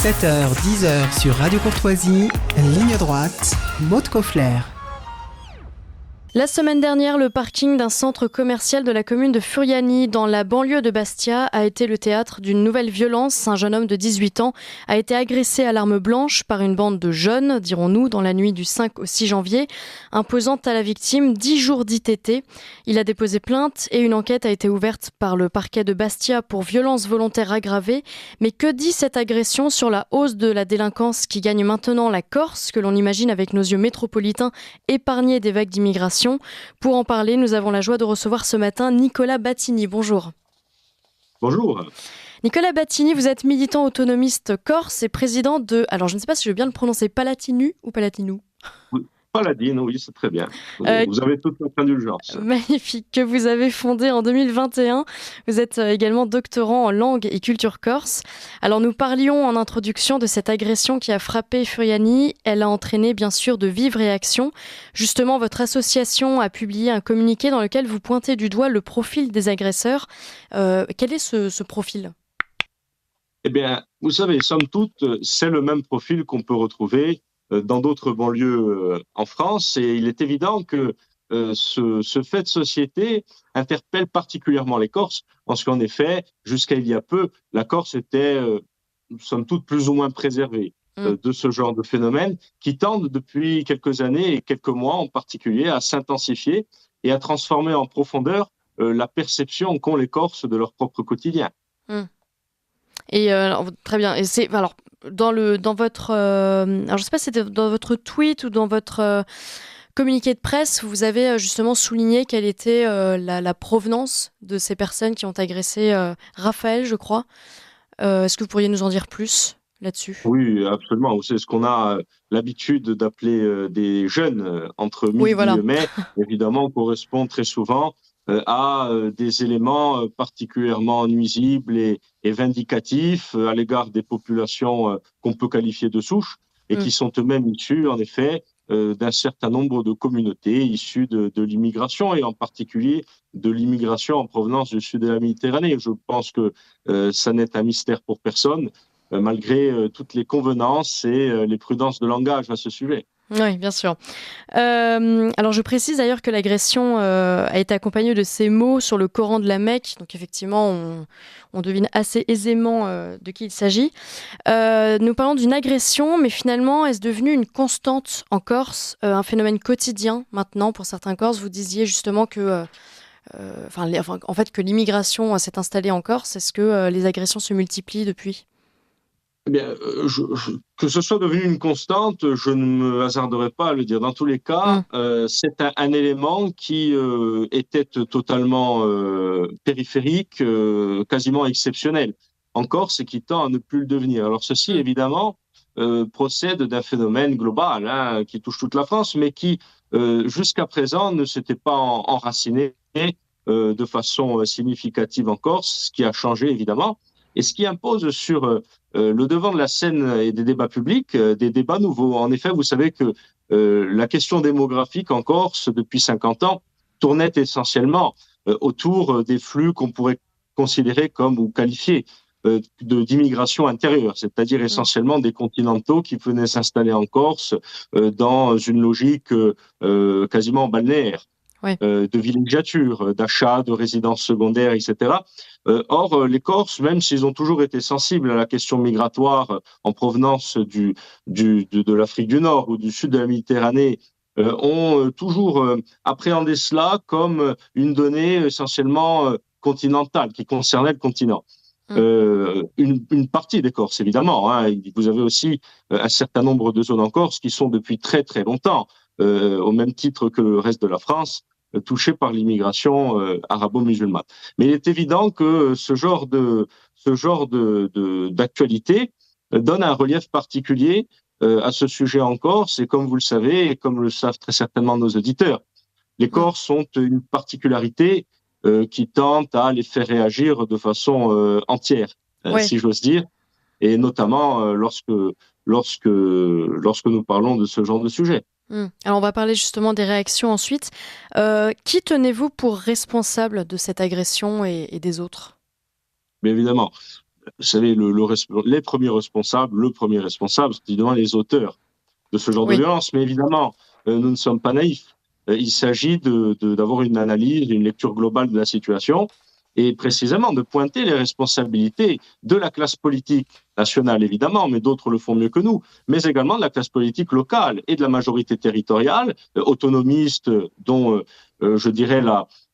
7h, 10h sur Radio Courtoisie, ligne droite, Maud Koffler. La semaine dernière, le parking d'un centre commercial de la commune de Furiani, dans la banlieue de Bastia, a été le théâtre d'une nouvelle violence. Un jeune homme de 18 ans a été agressé à l'arme blanche par une bande de jeunes, dirons-nous, dans la nuit du 5 au 6 janvier, imposant à la victime 10 jours d'ITT. Il a déposé plainte et une enquête a été ouverte par le parquet de Bastia pour violence volontaire aggravée. Mais que dit cette agression sur la hausse de la délinquance qui gagne maintenant la Corse, que l'on imagine avec nos yeux métropolitains épargnés des vagues d'immigration? Pour en parler, nous avons la joie de recevoir ce matin Nicolas Battini. Bonjour. Bonjour. Nicolas Battini, vous êtes militant autonomiste corse et président de... Alors, je ne sais pas si je vais bien le prononcer, Palatinu ou Palatinou? Paladine, oui, c'est très bien. Vous avez toute notre indulgence. Magnifique, que vous avez fondé en 2021. Vous êtes également doctorant en langue et culture corse. Alors, nous parlions en introduction de cette agression qui a frappé Furiani. Elle a entraîné, bien sûr, de vives réactions. Justement, votre association a publié un communiqué dans lequel vous pointez du doigt le profil des agresseurs. Quel est ce profil ? Eh bien, vous savez, somme toute, c'est le même profil qu'on peut retrouver dans d'autres banlieues en France, et il est évident que ce fait de société interpelle particulièrement les Corses, parce qu'en effet, jusqu'à il y a peu, la Corse était, somme toute, plus ou moins préservée de ce genre de phénomène, qui tendent depuis quelques années et quelques mois en particulier à s'intensifier et à transformer en profondeur la perception qu'ont les Corses de leur propre quotidien. Et très bien. Et c'est alors dans votre alors je sais pas si c'était dans votre tweet ou dans votre communiqué de presse, vous avez justement souligné quelle était la provenance de ces personnes qui ont agressé Raphaël, je crois. Est-ce que vous pourriez nous en dire plus là-dessus ? Oui, absolument. C'est ce qu'on a l'habitude d'appeler des jeunes entre midi et mai. Évidemment, correspond très souvent à des éléments particulièrement nuisibles et vindicatifs à l'égard des populations qu'on peut qualifier de souches et qui sont eux-mêmes issus, en effet, d'un certain nombre de communautés issues de l'immigration, et en particulier de l'immigration en provenance du sud de la Méditerranée. Je pense que ça n'est un mystère pour personne, malgré toutes les convenances et les prudences de langage à ce sujet. Oui, bien sûr. Alors, je précise d'ailleurs que l'agression a été accompagnée de ces mots sur le Coran de la Mecque. Donc, effectivement, on devine assez aisément de qui il s'agit. Nous parlons d'une agression, mais finalement, est-ce devenu une constante en Corse, un phénomène quotidien maintenant pour certains Corses? Vous disiez justement que... en fait, que l'immigration s'est installée en Corse. Est-ce que les agressions se multiplient depuis ? Eh bien, que ce soit devenu une constante, je ne me hasarderai pas à le dire. Dans tous les cas, c'est un élément qui était totalement périphérique, quasiment exceptionnel en Corse, et qui tend à ne plus le devenir. Alors ceci, évidemment, procède d'un phénomène global qui touche toute la France, mais qui, jusqu'à présent, ne s'était pas enraciné de façon significative en Corse, ce qui a changé, évidemment, et ce qui impose sur le devant de la scène et des débats publics, des débats nouveaux. En effet, vous savez que la question démographique en Corse, depuis 50 ans, tournait essentiellement autour des flux qu'on pourrait considérer comme ou qualifier d'immigration intérieure, c'est-à-dire essentiellement des continentaux qui venaient s'installer en Corse dans une logique quasiment balnéaire. De villégiature, d'achat, de résidences secondaires, etc. Or, les Corses, même s'ils ont toujours été sensibles à la question migratoire en provenance de l'Afrique du Nord ou du sud de la Méditerranée, ont toujours appréhendé cela comme une donnée essentiellement continentale, qui concernait le continent. Une partie des Corses, évidemment. Vous avez aussi un certain nombre de zones en Corse qui sont depuis très très longtemps, au même titre que le reste de la France, touchés par l'immigration arabo-musulmane. Mais il est évident que ce genre d'actualité donne un relief particulier à ce sujet en Corse, et comme vous le savez, et comme le savent très certainement nos auditeurs, les Corses ont une particularité qui tente à les faire réagir de façon entière, si j'ose dire, et notamment lorsque nous parlons de ce genre de sujet. Alors on va parler justement des réactions ensuite. Qui tenez-vous pour responsable de cette agression et des autres ? Bien évidemment. vous savez, les premiers responsables, le premier responsable, c'est évidemment les auteurs de ce genre de violence. Mais évidemment, nous ne sommes pas naïfs. Il s'agit d'avoir une analyse, une lecture globale de la situation et précisément de pointer les responsabilités de la classe politique nationale, évidemment, mais d'autres le font mieux que nous, mais également de la classe politique locale et de la majorité territoriale, autonomiste, dont, je dirais,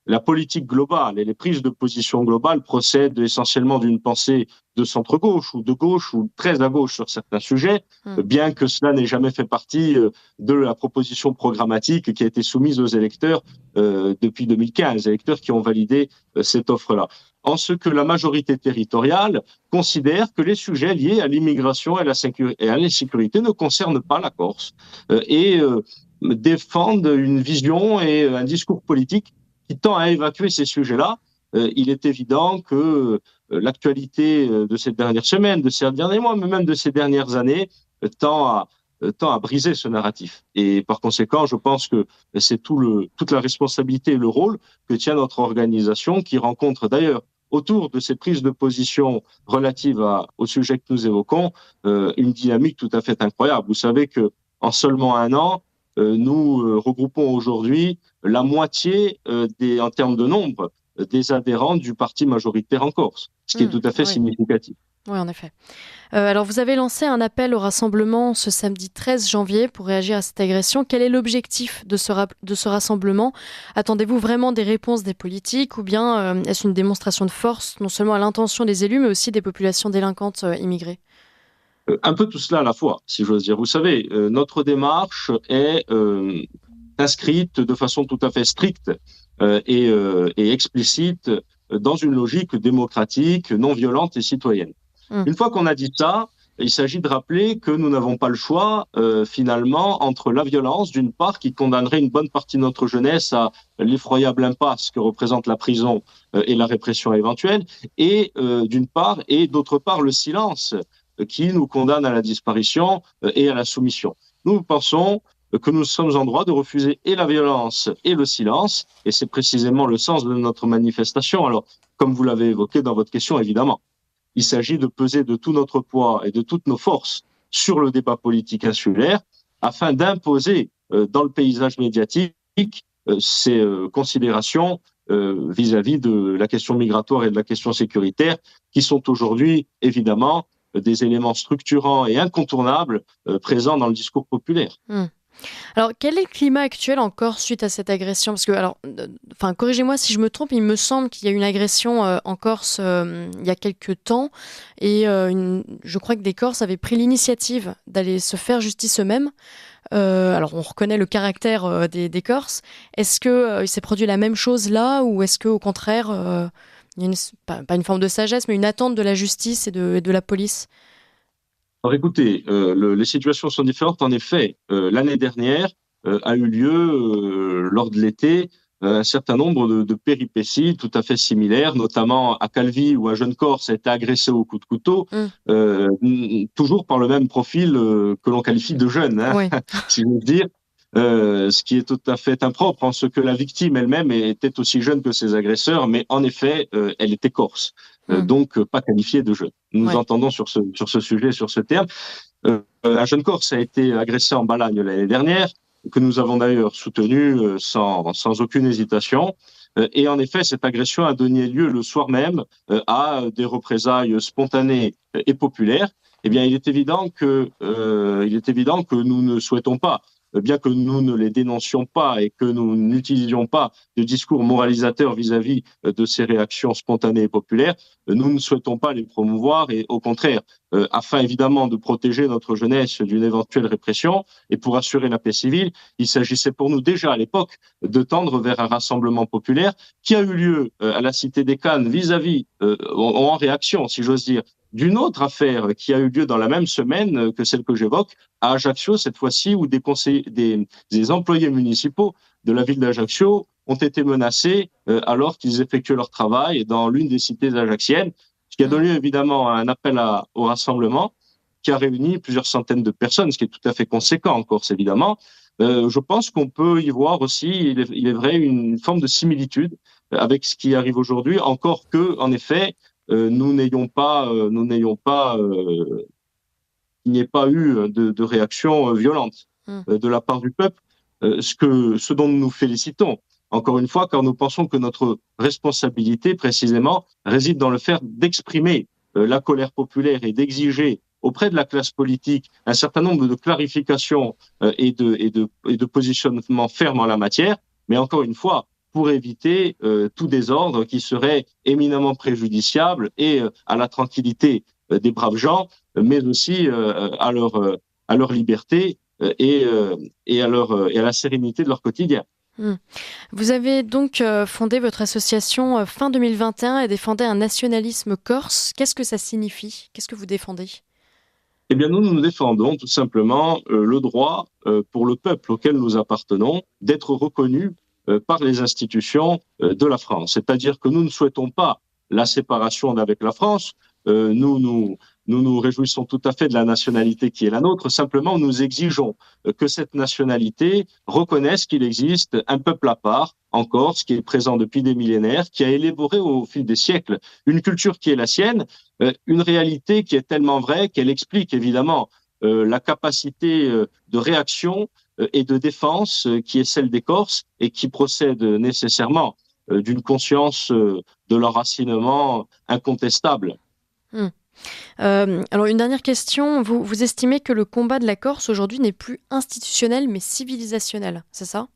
la politique globale et les prises de position globales procèdent essentiellement d'une pensée de centre-gauche ou très à gauche sur certains sujets, bien que cela n'ait jamais fait partie de la proposition programmatique qui a été soumise aux électeurs depuis 2015, les électeurs qui ont validé cette offre-là. En ce que la majorité territoriale considère que les sujets liés à l'immigration et à l'insécurité ne concernent pas la Corse et défendent une vision et un discours politique qui tend à évacuer ces sujets-là. Il est évident que l'actualité de ces dernières semaines, de ces derniers mois, mais même de ces dernières années, tend à briser ce narratif. Et par conséquent, je pense que c'est toute la responsabilité et le rôle que tient notre organisation, qui rencontre d'ailleurs autour de ces prises de position relatives au sujet que nous évoquons, une dynamique tout à fait incroyable. Vous savez que en seulement un an, nous regroupons aujourd'hui la moitié en termes de nombre des adhérents du parti majoritaire en Corse, ce qui est tout à fait significatif. Oui, en effet. Alors, vous avez lancé un appel au rassemblement ce samedi 13 janvier pour réagir à cette agression. Quel est l'objectif de ce rassemblement ? Attendez-vous vraiment des réponses des politiques ou bien est-ce une démonstration de force, non seulement à l'intention des élus, mais aussi des populations délinquantes immigrées ? Un peu tout cela à la fois, si j'ose dire. Vous savez, notre démarche est inscrite de façon tout à fait stricte et explicite dans une logique démocratique, non violente et citoyenne. Une fois qu'on a dit ça, il s'agit de rappeler que nous n'avons pas le choix, finalement, entre la violence, d'une part, qui condamnerait une bonne partie de notre jeunesse à l'effroyable impasse que représente la prison et la répression éventuelle, et d'une part, et d'autre part, le silence qui nous condamne à la disparition et à la soumission. Nous pensons que nous sommes en droit de refuser et la violence et le silence, et c'est précisément le sens de notre manifestation. Alors, comme vous l'avez évoqué dans votre question, évidemment, il s'agit de peser de tout notre poids et de toutes nos forces sur le débat politique insulaire afin d'imposer dans le paysage médiatique ces considérations vis-à-vis de la question migratoire et de la question sécuritaire qui sont aujourd'hui, évidemment, des éléments structurants et incontournables présents dans le discours populaire. Alors, quel est le climat actuel en Corse suite à cette agression ? Parce que, corrigez-moi si je me trompe, il me semble qu'il y a eu une agression en Corse il y a quelques temps, et je crois que des Corses avaient pris l'initiative d'aller se faire justice eux-mêmes. Alors, on reconnaît le caractère des Corses. Est-ce qu'il s'est produit la même chose là, ou est-ce qu'au contraire, il y a pas une forme de sagesse, mais une attente de la justice et de la police ? Alors écoutez, les situations sont différentes. En effet, l'année dernière a eu lieu, lors de l'été, un certain nombre de péripéties tout à fait similaires, notamment à Calvi, où un jeune Corse a été agressé au coup de couteau, toujours par le même profil que l'on qualifie de jeune, si je veux dire. Ce qui est tout à fait impropre, en ce que la victime elle-même était aussi jeune que ses agresseurs, mais en effet, elle était corse, donc pas qualifiée de jeune. Nous entendons sur ce sujet, sur ce terme. Un jeune corse a été agressé en Balagne l'année dernière, que nous avons d'ailleurs soutenu sans aucune hésitation. Et en effet, cette agression a donné lieu le soir même à des représailles spontanées et populaires. Eh bien, il est évident que nous ne souhaitons pas, bien que nous ne les dénoncions pas et que nous n'utilisions pas de discours moralisateurs vis-à-vis de ces réactions spontanées et populaires, nous ne souhaitons pas les promouvoir et au contraire, afin évidemment de protéger notre jeunesse d'une éventuelle répression et pour assurer la paix civile, il s'agissait pour nous déjà à l'époque de tendre vers un rassemblement populaire qui a eu lieu à la Cité des Cannes vis-à-vis, en réaction, si j'ose dire, d'une autre affaire qui a eu lieu dans la même semaine que celle que j'évoque, à Ajaccio, cette fois-ci, où des employés municipaux de la ville d'Ajaccio ont été menacés alors qu'ils effectuaient leur travail dans l'une des cités ajaxiennes, ce qui a donné évidemment un appel au rassemblement qui a réuni plusieurs centaines de personnes, ce qui est tout à fait conséquent en Corse, évidemment. Je pense qu'on peut y voir aussi, il est vrai, une forme de similitude avec ce qui arrive aujourd'hui, encore que, en effet, nous n'ayons pas, il n'y ait pas eu de réaction violente de la part du peuple, ce dont nous nous félicitons. Encore une fois, car nous pensons que notre responsabilité, précisément, réside dans le fait d'exprimer la colère populaire et d'exiger auprès de la classe politique un certain nombre de clarifications et de positionnements fermes en la matière. Mais encore une fois, pour éviter tout désordre qui serait éminemment préjudiciable et à la tranquillité des braves gens, mais aussi à leur liberté et à la sérénité de leur quotidien. Vous avez donc fondé votre association fin 2021 et défendez un nationalisme corse. Qu'est-ce que ça signifie ? Qu'est-ce que vous défendez ? Eh bien, nous défendons tout simplement le droit pour le peuple auquel nous appartenons d'être reconnu par les institutions de la France. C'est-à-dire que nous ne souhaitons pas la séparation d'avec la France. Nous nous réjouissons tout à fait de la nationalité qui est la nôtre. Simplement, nous exigeons que cette nationalité reconnaisse qu'il existe un peuple à part, en Corse, qui est présent depuis des millénaires, qui a élaboré au fil des siècles une culture qui est la sienne, une réalité qui est tellement vraie qu'elle explique évidemment la capacité de réaction et de défense qui est celle des Corses et qui procède nécessairement d'une conscience de l'enracinement incontestable. Alors une dernière question, vous estimez que le combat de la Corse aujourd'hui n'est plus institutionnel mais civilisationnel, c'est ça ?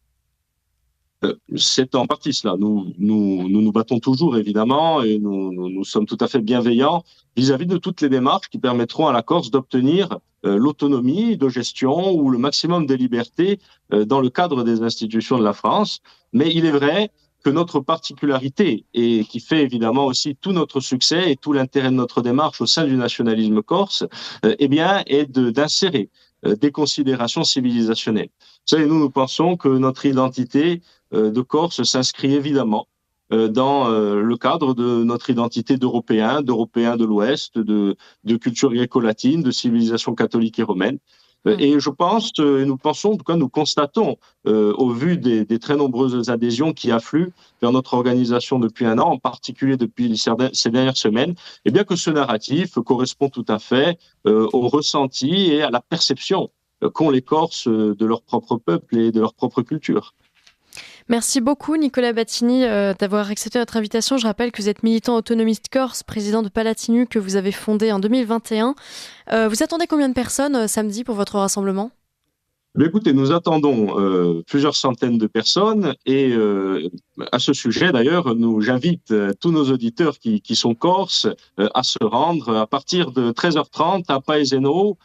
C'est en partie cela. Nous battons toujours, évidemment, et nous sommes tout à fait bienveillants vis-à-vis de toutes les démarches qui permettront à la Corse d'obtenir l'autonomie de gestion ou le maximum de liberté dans le cadre des institutions de la France. Mais il est vrai que notre particularité, et qui fait évidemment aussi tout notre succès et tout l'intérêt de notre démarche au sein du nationalisme corse, eh bien, est d'insérer des considérations civilisationnelles. Vous savez, nous pensons que notre identité de Corse s'inscrit évidemment dans le cadre de notre identité d'Européens de l'Ouest, de culture gréco-latine, de civilisation catholique et romaine. Et je pense, nous pensons, en tout cas nous constatons, au vu des très nombreuses adhésions qui affluent vers notre organisation depuis un an, en particulier depuis ces dernières semaines, eh bien que ce narratif correspond tout à fait au ressenti et à la perception qu'ont les Corses de leur propre peuple et de leur propre culture. Merci beaucoup Nicolas Battini d'avoir accepté notre invitation. Je rappelle que vous êtes militant autonomiste corse, président de Palatinu que vous avez fondé en 2021. Vous attendez combien de personnes samedi pour votre rassemblement ? Écoutez, nous attendons plusieurs centaines de personnes et à ce sujet d'ailleurs, j'invite tous nos auditeurs qui sont corses à se rendre à partir de 13h30 à Paeseno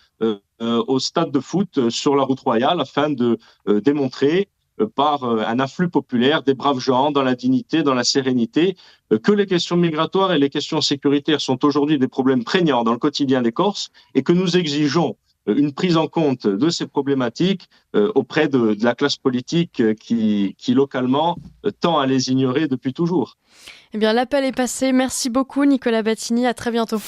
au stade de foot sur la route royale afin de démontrer par un afflux populaire des braves gens dans la dignité, dans la sérénité, que les questions migratoires et les questions sécuritaires sont aujourd'hui des problèmes prégnants dans le quotidien des Corses et que nous exigeons une prise en compte de ces problématiques auprès de la classe politique qui localement tend à les ignorer depuis toujours. Eh bien, l'appel est passé. Merci beaucoup Nicolas Battini. À très bientôt.